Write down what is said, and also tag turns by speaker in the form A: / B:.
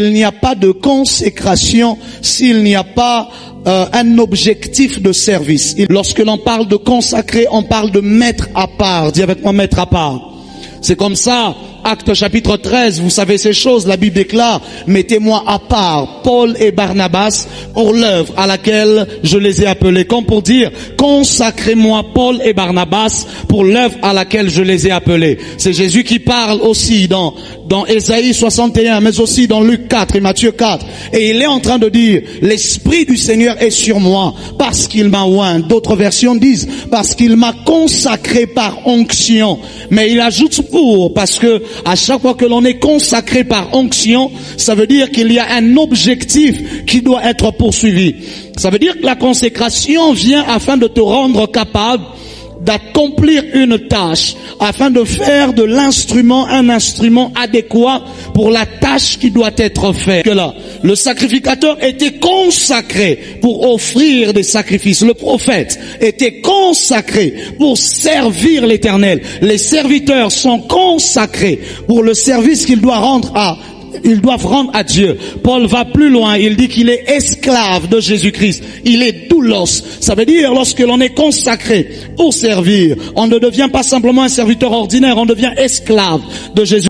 A: Il n'y a pas de consécration s'il n'y a pas un objectif de service. Lorsque l'on parle de consacrer, on parle de mettre à part. Dis avec moi, mettre à part. C'est comme ça, Actes chapitre 13, vous savez ces choses, la Bible déclare, mettez-moi à part Paul et Barnabas pour l'œuvre à laquelle je les ai appelés. Comme pour dire, consacrez-moi Paul et Barnabas pour l'œuvre à laquelle je les ai appelés. C'est Jésus qui parle aussi dans Ésaïe 61, mais aussi dans Luc 4 et Matthieu 4. Et il est en train de dire, l'Esprit du Seigneur est sur moi parce qu'il m'a oint. D'autres versions disent, parce qu'il m'a consacré par onction. Mais il ajoute pour, parce que à chaque fois que l'on est consacré par onction, ça veut dire qu'il y a un objectif qui doit être poursuivi. Ça veut dire que la consécration vient afin de te rendre capable d'accomplir une tâche, afin de faire de l'instrument un instrument adéquat pour la tâche qui doit être faite. Que là, le sacrificateur était consacré pour offrir des sacrifices. Le prophète était consacré pour servir l'Éternel. Les serviteurs sont consacrés pour le service qu'ils doivent rendre à Dieu. Paul va plus loin, il dit qu'il est esclave de Jésus-Christ. Il est doulos. Ça veut dire, lorsque l'on est consacré pour servir, on ne devient pas simplement un serviteur ordinaire, on devient esclave de Jésus.